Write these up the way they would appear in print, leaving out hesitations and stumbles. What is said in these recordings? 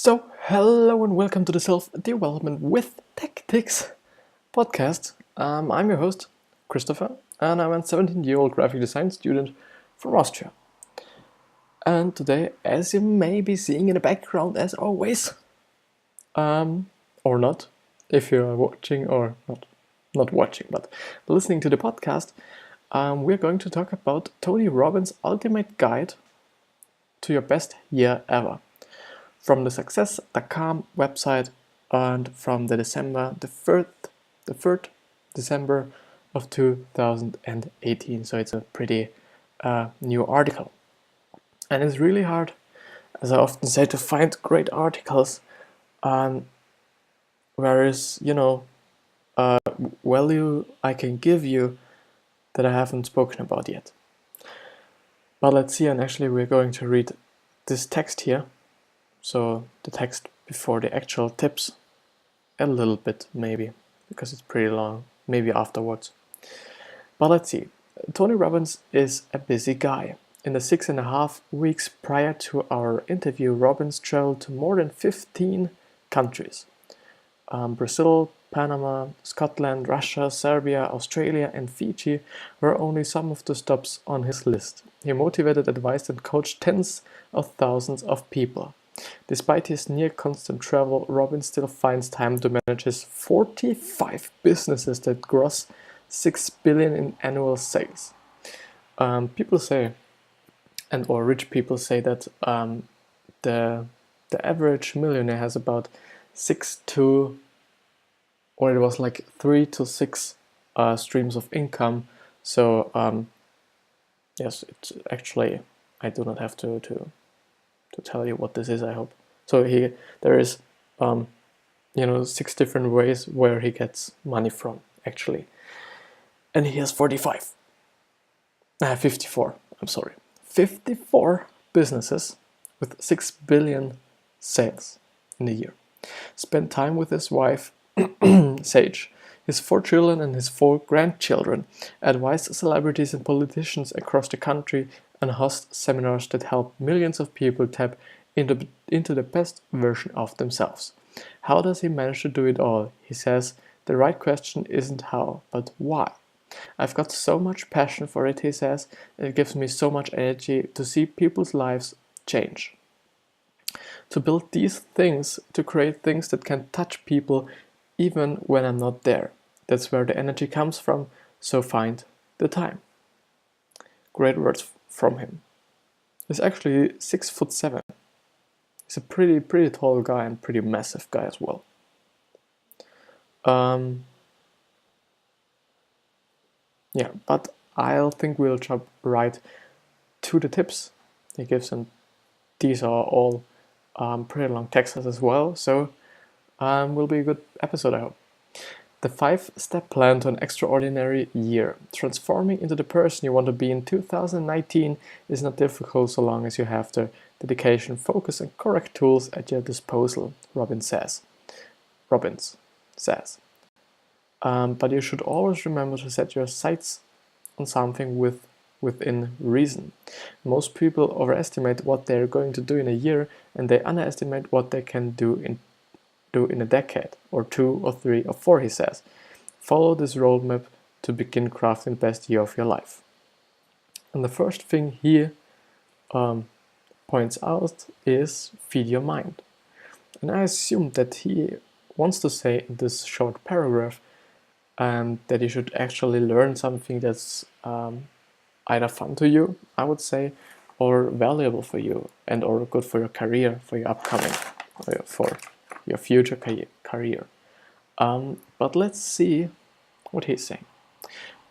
Hello and welcome to the Self-Development with Tactics podcast. I'm your host, Christopher, and I'm a 17-year-old graphic design student from Austria. And today, as you may be seeing in the background, as always, or not, if you're watching or not watching, but listening to the podcast, we're going to talk about Tony Robbins' ultimate guide to your best year ever. From the Success.com website and from the 3rd December of 2018. So it's a pretty new article. And it's really hard, as I often say, to find great articles where is, value I can give you that I haven't spoken about yet. But let's see, and actually we're going to read this text here. So the text before the actual tips, a little bit maybe, because it's pretty long, maybe afterwards. But let's see. Tony Robbins is a busy guy. In the 6.5 weeks prior to our interview, Robbins traveled to more than 15 countries. Brazil, Panama, Scotland, Russia, Serbia, Australia and Fiji were only some of the stops on his list. He motivated, advised and coached tens of thousands of people. Despite his near-constant travel, Robbins still finds time to manage his 45 businesses that gross $6 billion in annual sales. People say, or rich people say that the average millionaire has about 3 to 6 streams of income. So yes, it's actually, I do not have to tell you what this is, I hope. So there is 6 different ways where he gets money from, actually. And he has 54, I'm sorry. 54 businesses with 6 billion sales in a year. Spent time with his wife, Sage, his 4 children and his 4 grandchildren, advised celebrities and politicians across the country, and host seminars that help millions of people tap into the best version of themselves. How does he manage to do it all? He says, the right question isn't how, but why. I've got so much passion for it, he says. It gives me so much energy to see people's lives change. To build these things, to create things that can touch people even when I'm not there. That's where the energy comes from, so find the time. Great words from him. He's actually 6'7". He's a pretty tall guy and pretty massive guy as well. Yeah, but I think we'll jump right to the tips he gives, and these are all pretty long texts as well, so will be a good episode, I hope. The 5-step plan to an extraordinary year. Transforming into the person you want to be in 2019 is not difficult so long as you have the dedication, focus and correct tools at your disposal, Robbins says. But you should always remember to set your sights on something within reason. Most people overestimate what they're going to do in a year, and they underestimate what they can do in a decade, or 2 or 3 or 4, he says. Follow this roadmap to begin crafting the best year of your life. And the first thing he points out is feed your mind. And I assume that he wants to say in this short paragraph that you should actually learn something that's either fun to you, I would say, or valuable for you, and or good for your career, for your upcoming, for your future career. But let's see what he's saying.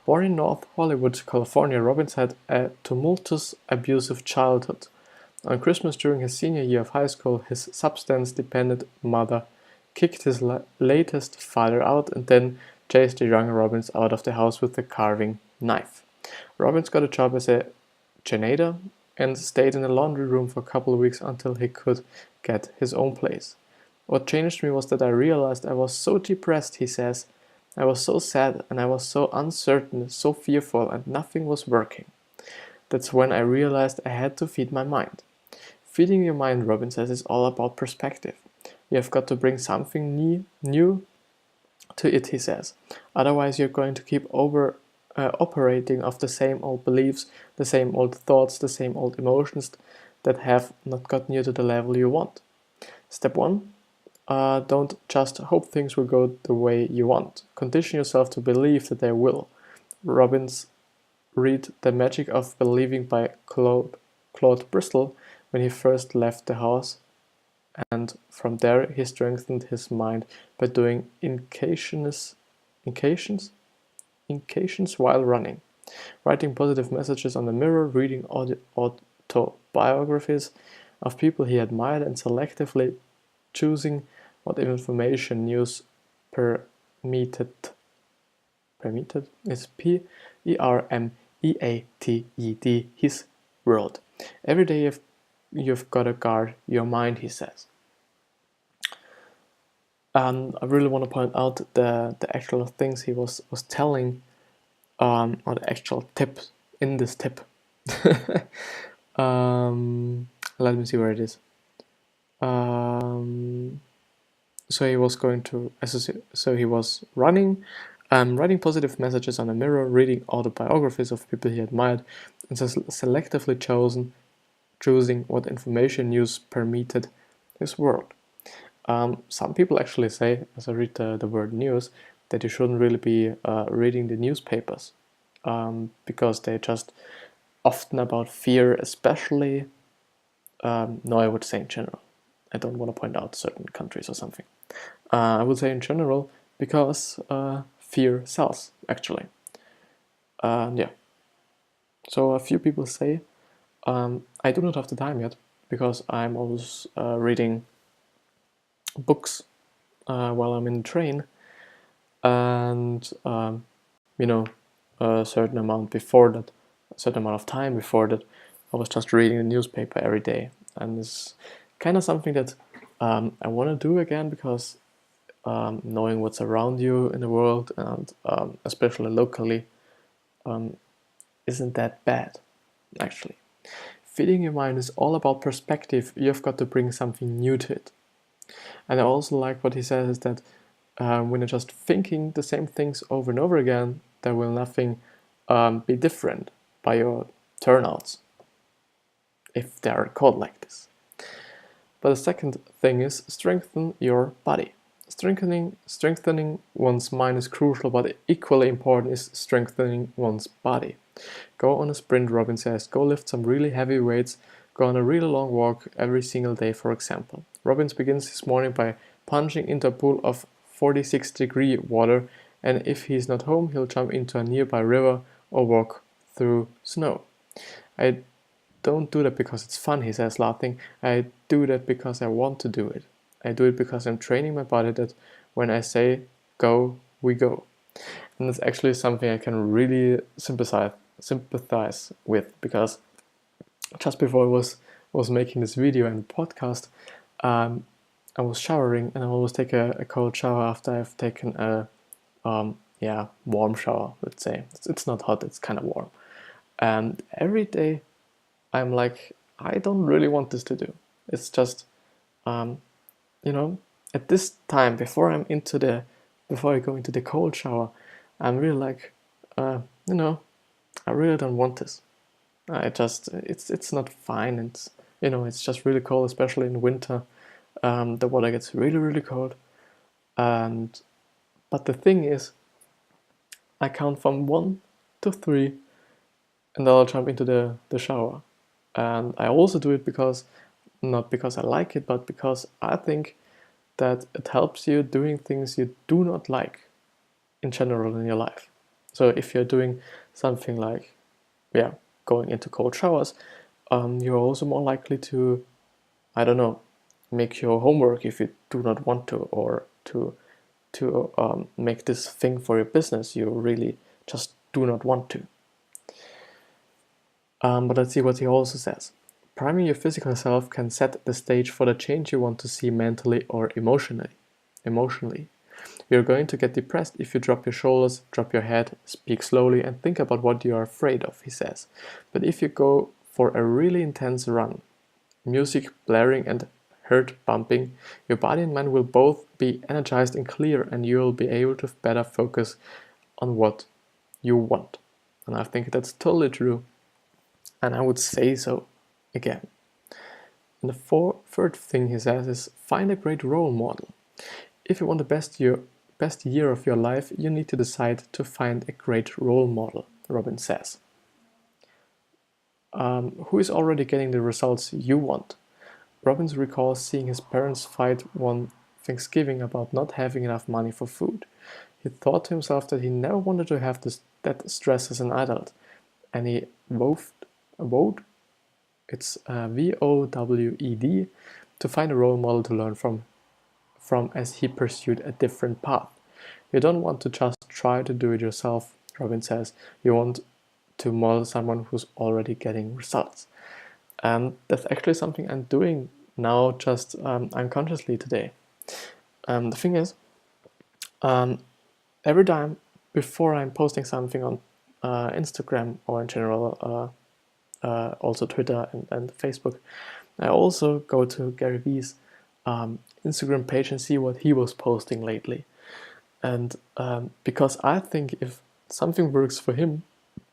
Born in North Hollywood, California, Robbins had a tumultuous, abusive childhood. On Christmas during his senior year of high school, his substance-dependent mother kicked his latest father out and then chased the young Robbins out of the house with a carving knife. Robbins got a job as a janitor and stayed in a laundry room for a couple of weeks until he could get his own place. What changed me was that I realized I was so depressed, he says. I was so sad and I was so uncertain, so fearful, and nothing was working. That's when I realized I had to feed my mind. Feeding your mind, Robin says, is all about perspective. You have got to bring something new to it, he says. Otherwise, you're going to keep operating off the same old beliefs, the same old thoughts, the same old emotions that have not gotten you to the level you want. Step 1. Don't just hope things will go the way you want. Condition yourself to believe that they will. Robbins read The Magic of Believing by Claude Bristol when he first left the house, and from there he strengthened his mind by doing incantations while running, writing positive messages on the mirror, reading autobiographies of people he admired, and selectively choosing what information news permeated is Permeated his world. Every day you've got to guard your mind, he says. And I really want to point out the actual things he was telling, or the actual tips in this tip. Let me see where it is. So he was going to so he was running, writing positive messages on a mirror, reading autobiographies of people he admired, and selectively choosing what information news permeated his world. Some people actually say, as I read the word news, that you shouldn't really be reading the newspapers, because they're just often about fear, especially. No, I would say in general. I don't want to point out certain countries or something. I would say in general because fear sells, actually. Yeah. So a few people say, I do not have the time yet because I'm always reading books while I'm in the train, and a certain amount of time before that, I was just reading the newspaper every day, and it's kind of something that I want to do again, because knowing what's around you in the world, and especially locally, isn't that bad, actually. Feeding your mind is all about perspective. You've got to bring something new to it. And I also like what he says is that when you're just thinking the same things over and over again, there will nothing be different by your turnouts, if they are called like this. But the second thing is strengthen your body. Strengthening one's mind is crucial, but equally important is strengthening one's body. Go on a sprint, Robin says. Go lift some really heavy weights. Go on a really long walk every single day, for example. Robbins begins his morning by plunging into a pool of 46-degree water, and if he's not home, he'll jump into a nearby river or walk through snow. I don't do that because it's fun, he says, laughing. I do that because I want to do it. I do it because I'm training my body that when I say go, we go. And that's actually something I can really sympathize with, because just before I was making this video and podcast, I was showering, and I always take a cold shower after I've taken a warm shower, let's say. It's not hot, it's kind of warm. And every day I'm like, I don't really want this to do. It's just, at this time, before I go into the cold shower, I'm really like, I really don't want this. It's not fine. It's just really cold, especially in winter. The water gets really, really cold. But the thing is, I count from 1 to 3, and then I'll jump into the shower. And I also do it not because I like it, but because I think that it helps you doing things you do not like in general in your life. So if you're doing something like, going into cold showers, you're also more likely to, make your homework if you do not want to, or to make this thing for your business you really just do not want to. But let's see what he also says. Priming your physical self can set the stage for the change you want to see mentally or emotionally. You're going to get depressed if you drop your shoulders, drop your head, speak slowly, and think about what you are afraid of, he says. But if you go for a really intense run, music blaring and heart pumping, your body and mind will both be energized and clear, and you will be able to better focus on what you want. And I think that's totally true. And I would say so again. And the third thing he says is find a great role model. If you want the best year of your life, you need to decide to find a great role model, Robbins says. Who is already getting the results you want? Robbins recalls seeing his parents fight one Thanksgiving about not having enough money for food. He thought to himself that he never wanted to have that stress as an adult, and he vowed, it's VOWED, to find a role model to learn from as he pursued a different path. You don't want to just try to do it yourself, Robbins says. You want to model someone who's already getting results. And that's actually something I'm doing now, just unconsciously today. The thing is, every time before I'm posting something on Instagram or in general, also Twitter and Facebook, I also go to Gary Vee's Instagram page and see what he was posting lately. And because I think if something works for him,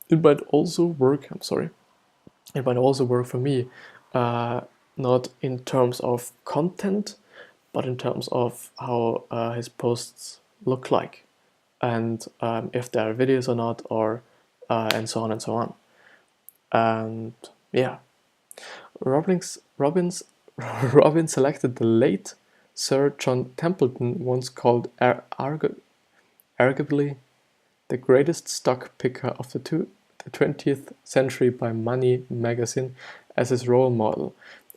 it might also work. It might also work for me, not in terms of content, but in terms of how his posts look like, and if there are videos or not, or and so on and so on. And yeah, Robbins selected the late Sir John Templeton, once called arguably the greatest stock picker of the 20th century by Money magazine, as his role model.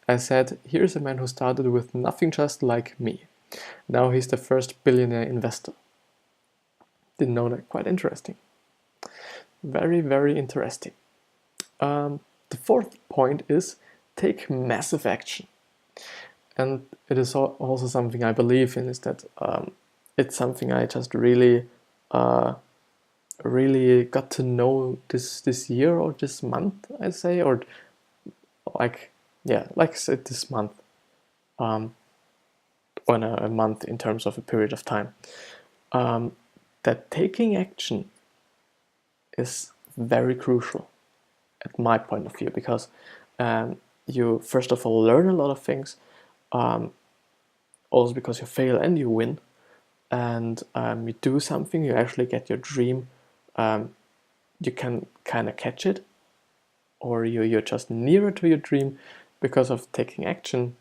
I said, here's a man who started with nothing, just like me. Now he's the first billionaire investor. Didn't know that. Quite interesting. Very, very interesting. The fourth point is take massive action. And it is also something I believe in, is that it's something I just really got to know this year or this month, I'd say, or like I said, this month, on a month in terms of a period of time, that taking action is very crucial at my point of view, because you first of all learn a lot of things, also because you fail and you win, and you do something, you actually get your dream, you can kind of catch it, or you're just nearer to your dream because of taking action,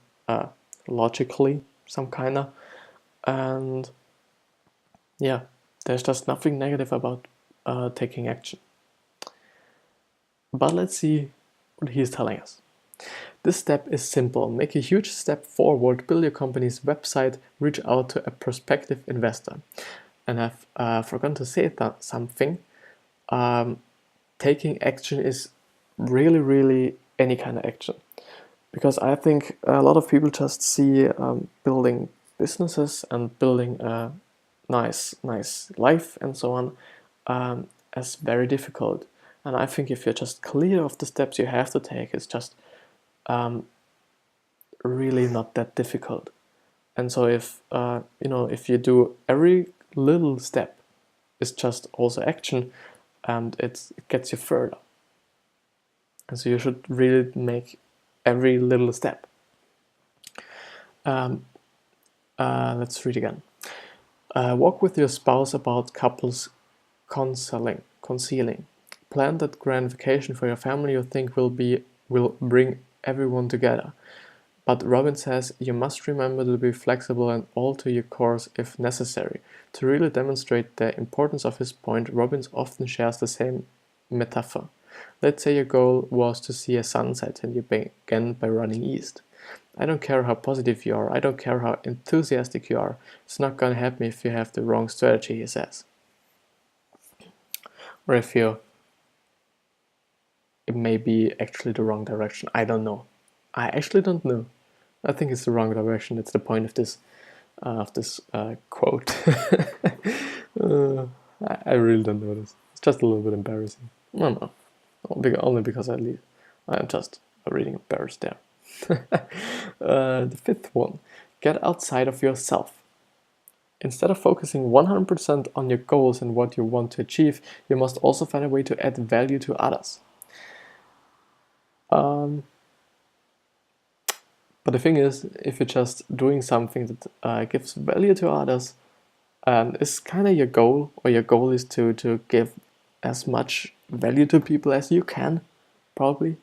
logically, some kind of. And yeah, there's just nothing negative about taking action. But let's see what he's telling us. This step is simple. Make a huge step forward, build your company's website, reach out to a prospective investor. And I've forgotten to say something. Taking action is really any kind of action. Because I think a lot of people just see building businesses and building a nice life and so on as very difficult. And I think if you're just clear of the steps you have to take, it's just really not that difficult. And so if if you do every little step, it's just also action, and it gets you further. And so you should really make every little step. Let's read again. Walk with your spouse about couples concealing. Plan that grand vacation for your family you think will bring everyone together. But Robbins says you must remember to be flexible and alter your course if necessary. To really demonstrate the importance of his point, Robbins often shares the same metaphor. Let's say your goal was to see a sunset and you began by running east. I don't care how positive you are, I don't care how enthusiastic you are, it's not gonna help me if you have the wrong strategy, he says. Or if it may be actually the wrong direction, I don't know. I actually don't know. I think it's the wrong direction. That's the point of this quote. I really don't know this. It's just a little bit embarrassing. No, only because I'm just reading embarrassed there. The fifth one, get outside of yourself. Instead of focusing 100% on your goals and what you want to achieve, you must also find a way to add value to others. But the thing is, if you're just doing something that gives value to others, and is kind of your goal, or your goal is to give as much value to people as you can, probably.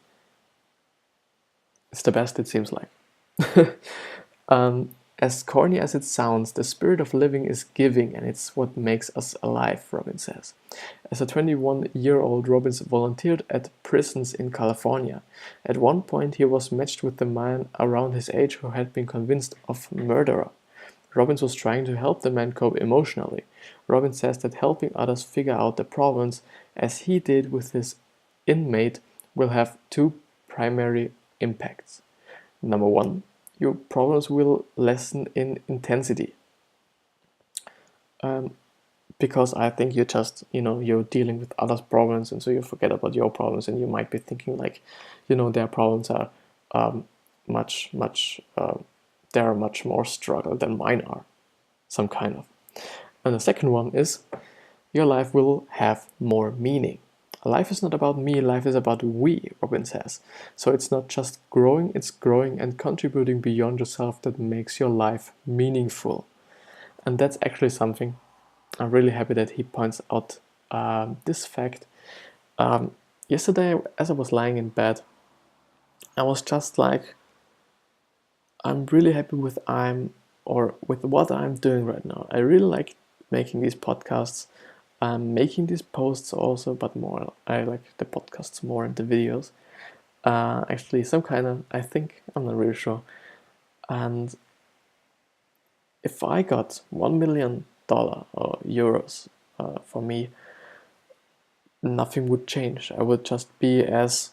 It's the best, it seems like. As corny as it sounds, the spirit of living is giving, and it's what makes us alive, Robbins says. As a 21-year-old, Robbins volunteered at prisons in California. At one point, he was matched with a man around his age who had been convinced of murderer. Robbins was trying to help the man cope emotionally. Robbins says that helping others figure out their problems, as he did with his inmate, will have two primary impacts. Number one, your problems will lessen in intensity. Because I think you're just, you're dealing with others' problems, and so you forget about your problems, and you might be thinking like, their problems are much more struggle than mine are, some kind of. And the second one is, your life will have more meaning. Life is not about me, life is about we, Robbins says. So it's not just growing, it's growing and contributing beyond yourself that makes your life meaningful. And that's actually something I'm really happy that he points out this fact. Yesterday, as I was lying in bed, I was just like, I'm really happy with what I'm doing right now. I really like making these podcasts. I'm making these posts also, but more I like the podcasts more and the videos. Actually, some kind of, I think, I'm not really sure. And if I got $1 million or euros for me, nothing would change. I would just be as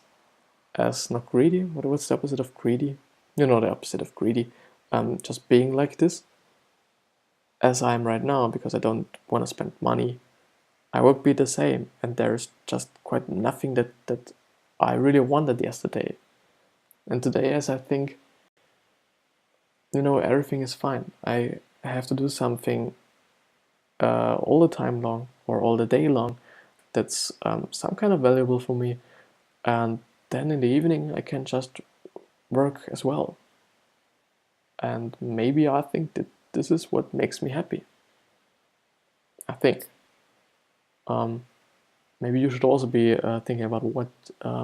not greedy. What's the opposite of greedy? The opposite of greedy. Just being like this, as I am right now, because I don't want to spend money. I would be the same, and there's just quite nothing that I really wanted yesterday. And today, as I think, everything is fine. I have to do something all the time long, or all the day long, that's some kind of valuable for me. And then in the evening, I can just work as well. And maybe I think that this is what makes me happy. I think. Maybe you should also be thinking about what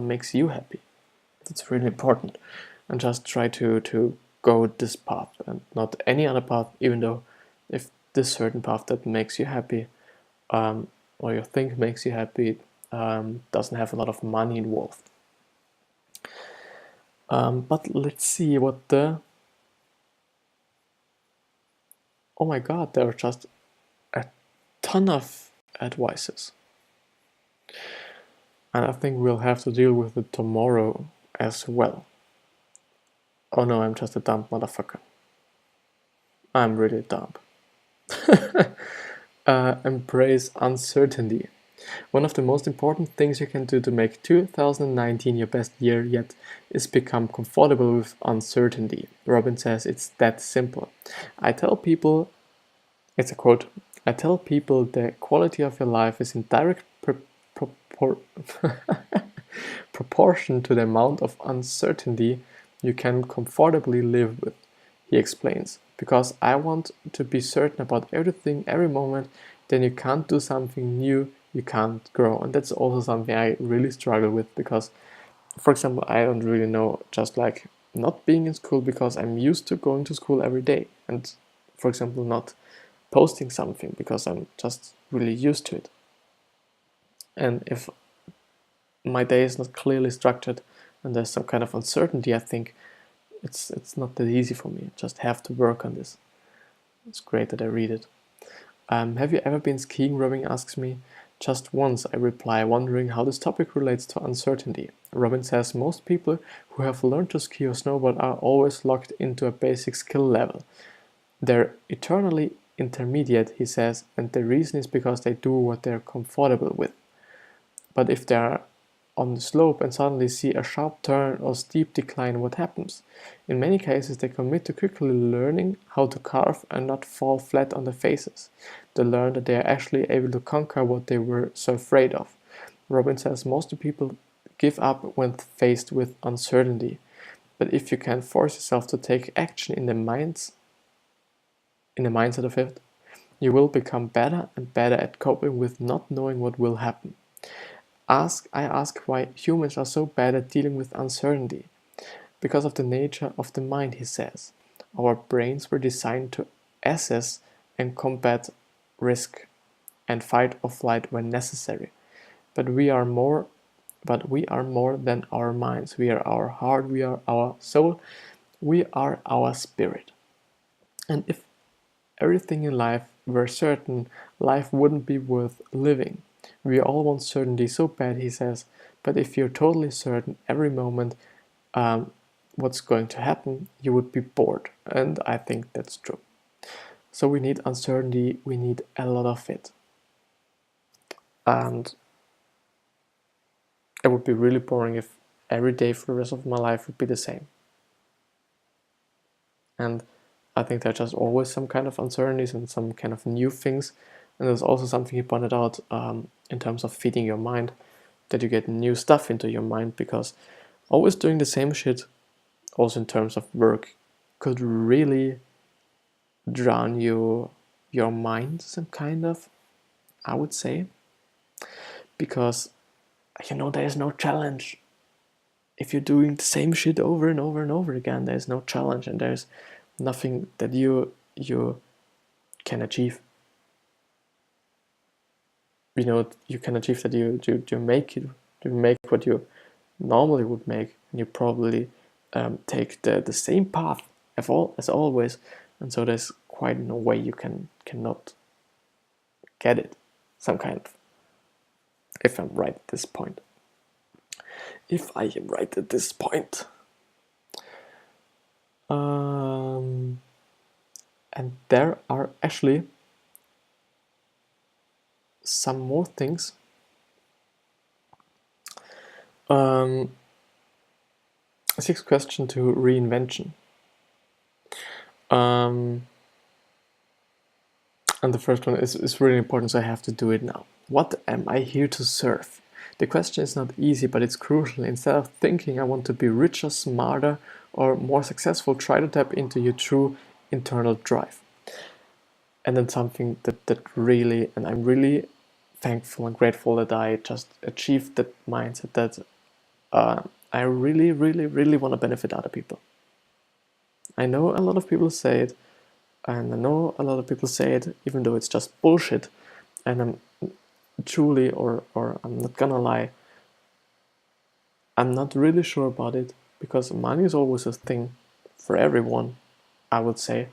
makes you happy. That's really important. And just try to go this path and not any other path, even though if this certain path that makes you happy, or you think makes you happy, doesn't have a lot of money involved. But let's see what the... Oh my god, there are just a ton of advices. And I think we'll have to deal with it tomorrow as well. Oh no, I'm just a dumb motherfucker. I'm really dumb. Embrace uncertainty. One of the most important things you can do to make 2019 your best year yet is become comfortable with uncertainty. Robbins says it's that simple. It's a quote, I tell people the quality of your life is in direct proportion to the amount of uncertainty you can comfortably live with, he explains. Because I want to be certain about everything, every moment, then you can't do something new, you can't grow. And that's also something I really struggle with, because, for example, I don't really know, just like not being in school, because I'm used to going to school every day. And, for example, not posting something because I'm just really used to it. And if my day is not clearly structured and there's some kind of uncertainty, I think it's not that easy for me. I just have to work on this. It's great that I read it. Have you ever been skiing? Robin asks me. Just once, I reply, wondering how this topic relates to uncertainty. Robin says most people who have learned to ski or snowboard are always locked into a basic skill level. They're eternally intermediate, he says, and the reason is because they do what they're comfortable with. But if they are on the slope and suddenly see a sharp turn or steep decline, what happens? In many cases, they commit to quickly learning how to carve and not fall flat on their faces. They learn that they are actually able to conquer what they were so afraid of. Robin says most people give up when faced with uncertainty, but if you can force yourself to take action in the mindset of it, you will become better and better at coping with not knowing what will happen. I ask why humans are so bad at dealing with uncertainty. Because of the nature of the mind, he says. Our brains were designed to assess and combat risk and fight or flight when necessary. But we are more than our minds. We are our heart, we are our soul, we are our spirit. And if everything in life were certain, life wouldn't be worth living. We all want certainty so bad, he says, but if you're totally certain every moment what's going to happen, you would be bored. And I think that's true. So we need uncertainty, we need a lot of it. And it would be really boring if every day for the rest of my life would be the same. And I think there's just always some kind of uncertainties and some kind of new things. And there's also something he pointed out in terms of feeding your mind, that you get new stuff into your mind, because always doing the same shit, also in terms of work, could really drown your mind some kind of, I would say, because there's no challenge. If you're doing the same shit over and over and over again, there's no challenge and there's nothing that you can achieve. You can achieve that you make what you normally would make, and you probably take the same path as always, and so there's quite no way you cannot get it, some kind of, if I'm right at this point. If I am right at this point. And there are actually some more things. Sixth question to reinvention. And the first one is really important, so I have to do it now. What am I here to serve? The question is not easy, but it's crucial. Instead of thinking I want to be richer, smarter, or more successful, try to tap into your true internal drive. And then something that really, and I'm really thankful and grateful that I just achieved that mindset, that I really, really, really want to benefit other people. I know a lot of people say it, and I know a lot of people say it even though it's just bullshit, and I'm truly, or I'm not gonna lie, I'm not really sure about it, because money is always a thing for everyone, I would say,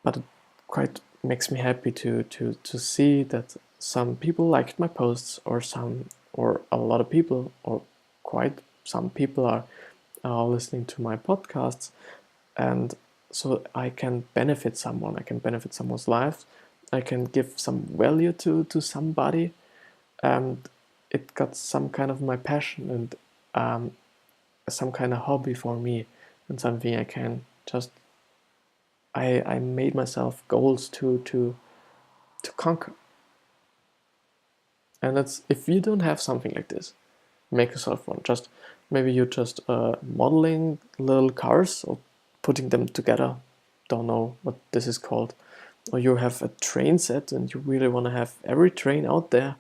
but it quite makes me happy to see that some people liked my posts, or a lot of people, or quite some people are listening to my podcasts, and so I can benefit someone, I can benefit someone's life, I can give some value to somebody, and it got some kind of my passion and some kind of hobby for me, and something I can just, I made myself goals to conquer. And that's, if you don't have something like this, make yourself one. Just maybe you're just modeling little cars or putting them together, don't know what this is called, or you have a train set and you really want to have every train out there,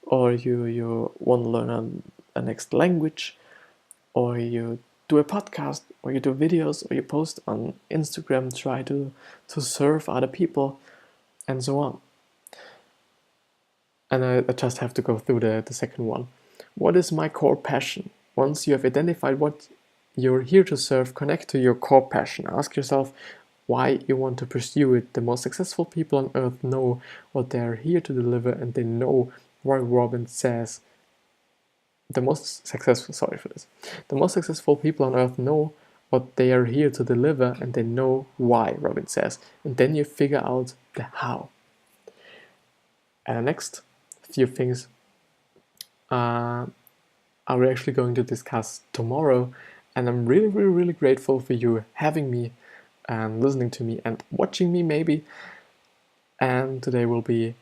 or you want to learn a next language, or you do a podcast, or you do videos, or you post on Instagram, try to serve other people, and so on. And I just have to go through the second one. What is my core passion? Once you have identified what you're here to serve, connect to your core passion. Ask yourself why you want to pursue it. The most successful people on earth know what they are here to deliver, and they know why Robin says. The most successful people on earth know what they are here to deliver, and they know why, Robin says. And then you figure out the how. And the next few things, are we actually going to discuss tomorrow. And I'm really, really, really grateful for you having me and listening to me and watching me maybe. And today will be,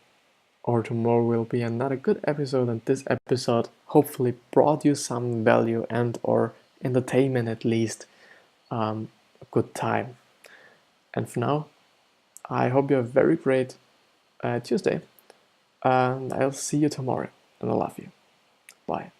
or tomorrow will be another good episode, and this episode hopefully brought you some value and or entertainment, at least a good time. And for now, I hope you have a very great Tuesday, and I'll see you tomorrow, and I love you. Bye.